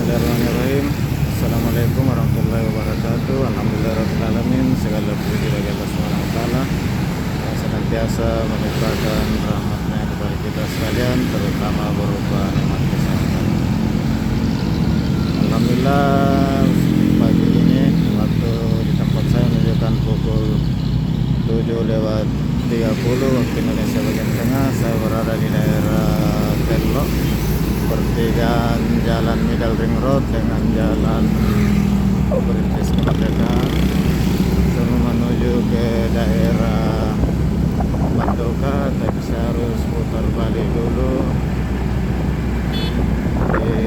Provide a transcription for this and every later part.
Bismillahirrahmanirrahim. Assalamualaikum warahmatullahi wabarakatuh. Alhamdulillahirrahmanirrahim. Segala puji bagi Allah Subhanahu wa taala yang senantiasa melimpahkan rahmatnya kepada kita sekalian, terutama berupa nikmat kesehatan. Alhamdulillah, pagi ini waktu di tempat saya menunjukkan pukul 7:30 waktu Indonesia bagian tengah. Saya berada di daerah Tello, pertigaan Jalan Middle Ring Road dengan Jalan Perintis Kemerdekaan, semua menuju ke daerah Bandoka, tapi saya harus putar balik dulu di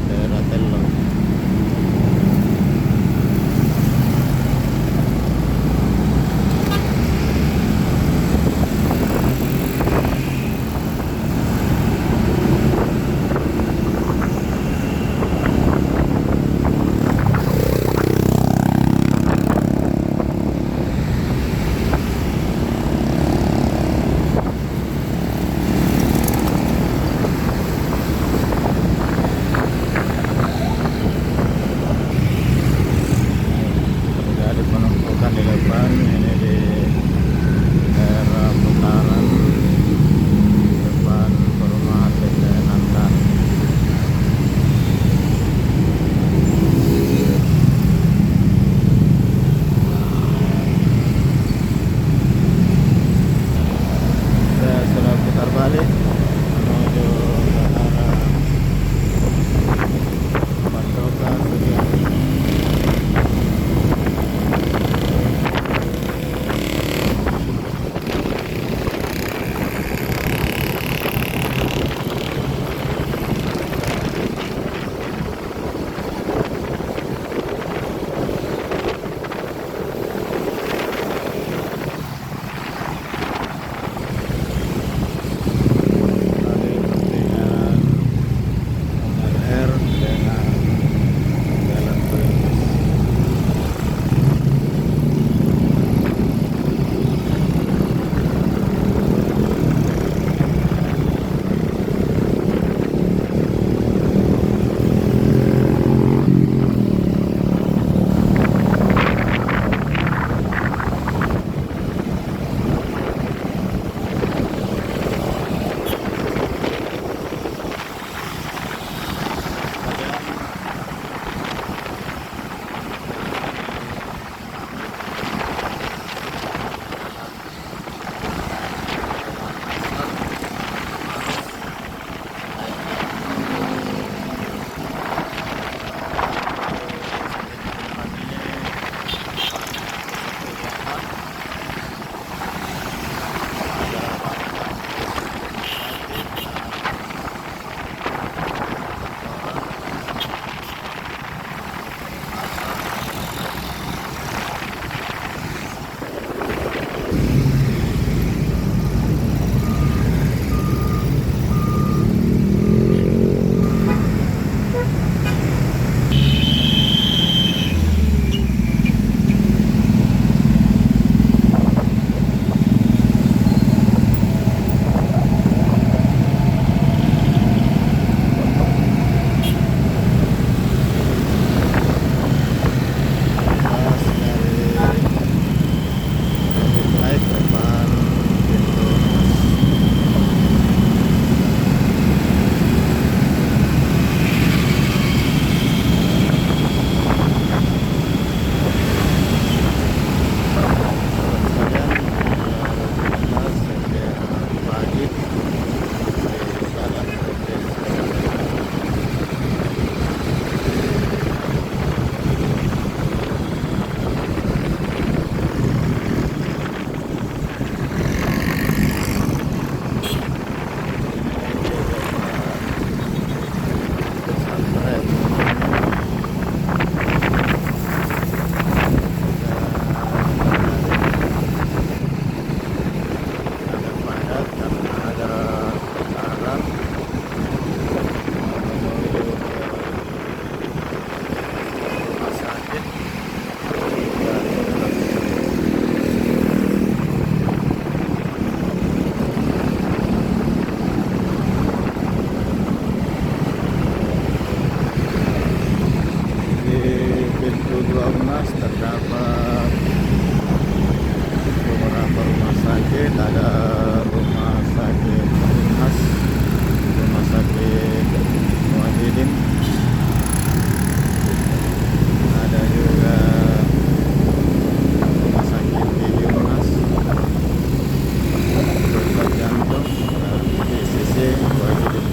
daerah Tello. atas terdapat beberapa rumah sakit, ada rumah sakit Unhas, rumah sakit Muwahhidin, ada juga rumah sakit Gigi Unas, pusat jantung, dan di sisi Muwahhidin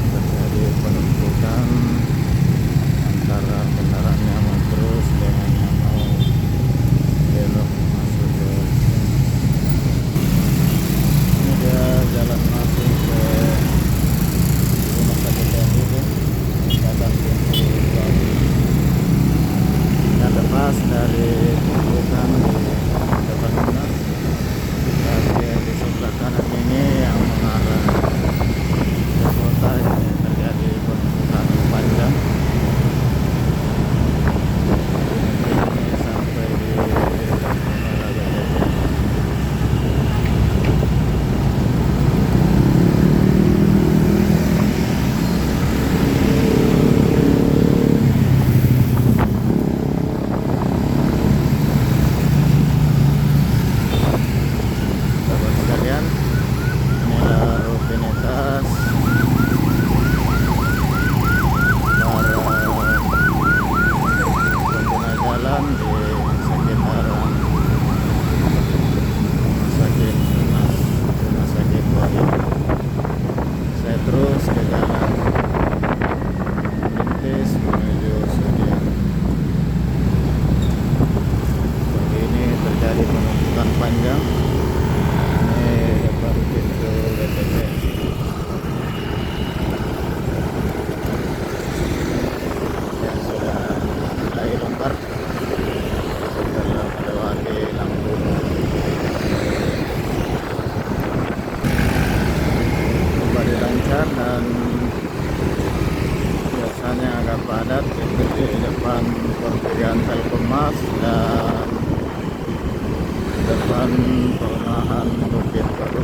terjadi penumpukan antara kendaraan yang mau terus dengan yang mau belok masuk ke sini. Ini dia jalan masuk ke rumah sakit Muwahhidin, kadang pintu baru yang lepas dari tumpukan di depan Unas. Tapi di sebelah kanan ini yang mengarah ke kota ini terjadi penumpukan panjang. Ini sampai di Muara Gajah. Sahabat sekalian, inilah rutinitas para pengguna jalan di sekitaran rumah sakit Unas, rumah sakit Muwahhidin. Saya terus ke jalan Lintis menuju Sudiang. Seperti ini terjadi penumpukan panjang. Ini depan pintu BTP. Yang sudah mulai longgar setelah melewati lampu kembali lancar, dan biasanya agak padat itu di depan pertigaan Telkommas dan depan perumahan Bukit Baru.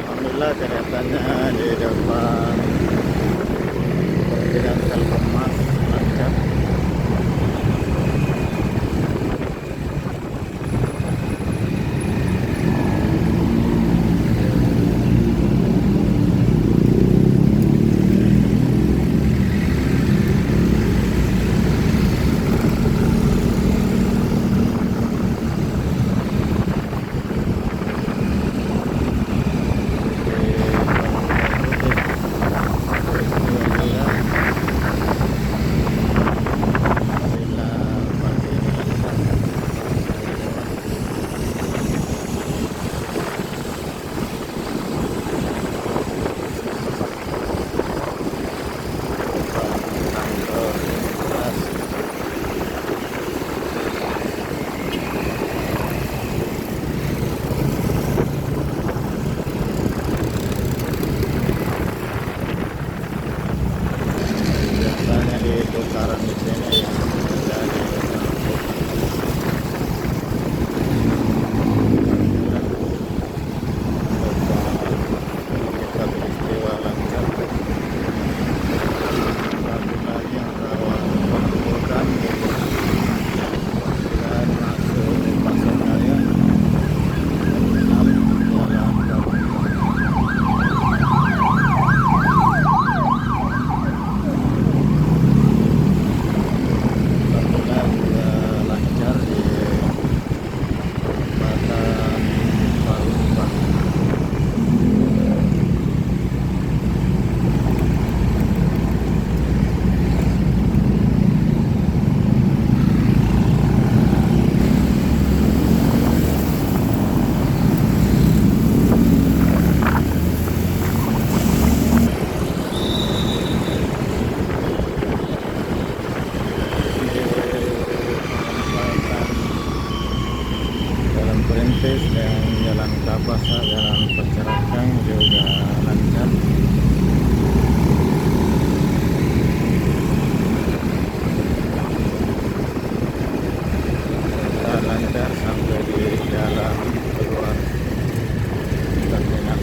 Alhamdulillah keretanya di depan pertigaan Telkommas lancar. Di Jalan Kapasa, Jalan Pencerahkan juga lancar. Kita lancar sampai di jalan keluar terminal.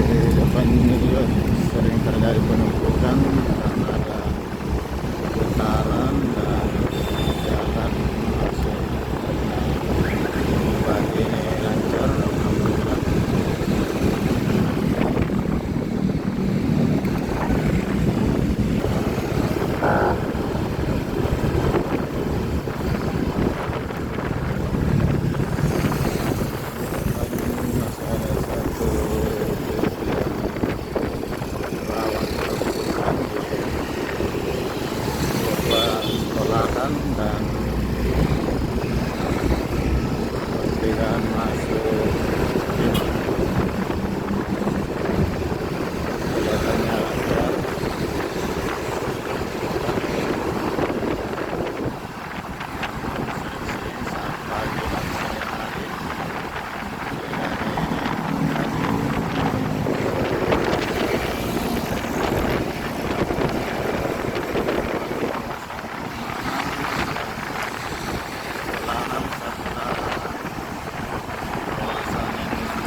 Di depan ini juga sering terjadi penumpukan karena ada putaran dan jalan masuk. Pagi ini lancar, alhamdulillah. Masih ada satu rawan penumpukan di sebuah sekolahan dan pertigaan masuk kelihatannya lancar. Saat pagi dan sore hari sekolahan serta kawasan ini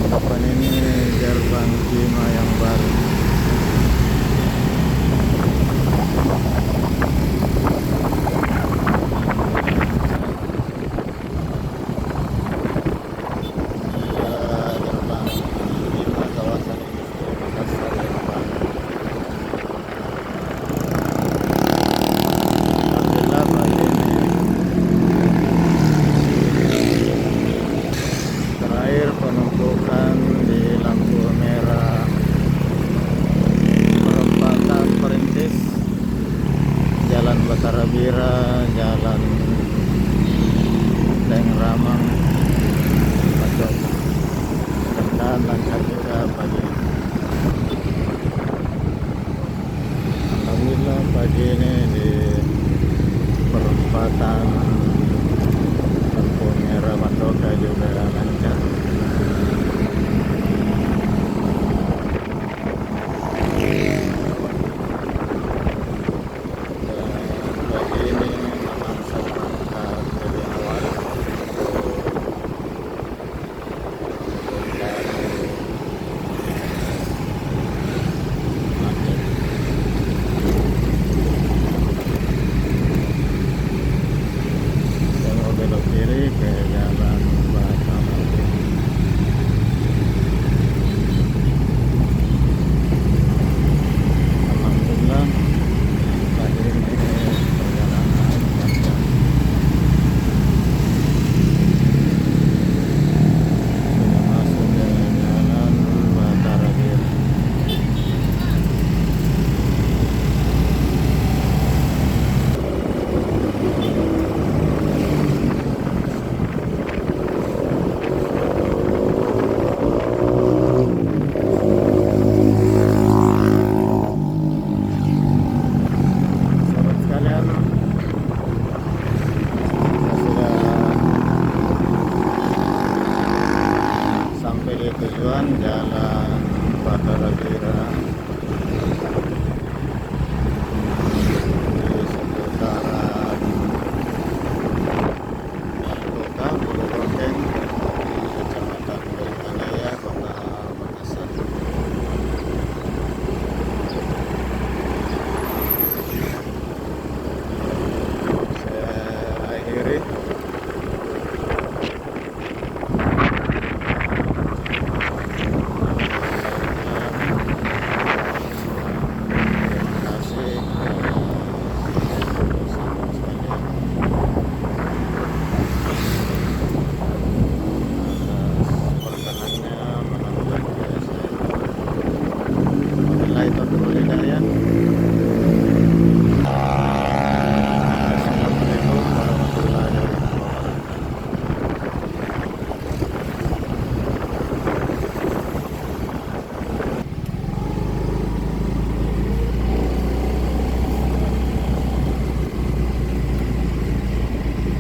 depan ini gerbang Cima yang baru. Gerbang Cima kawasan industri Makassar yang baru. Alhamdulillah pagi ini terakhir penumpukan di lampu merah perempatan Perintis Jalan Batara Bira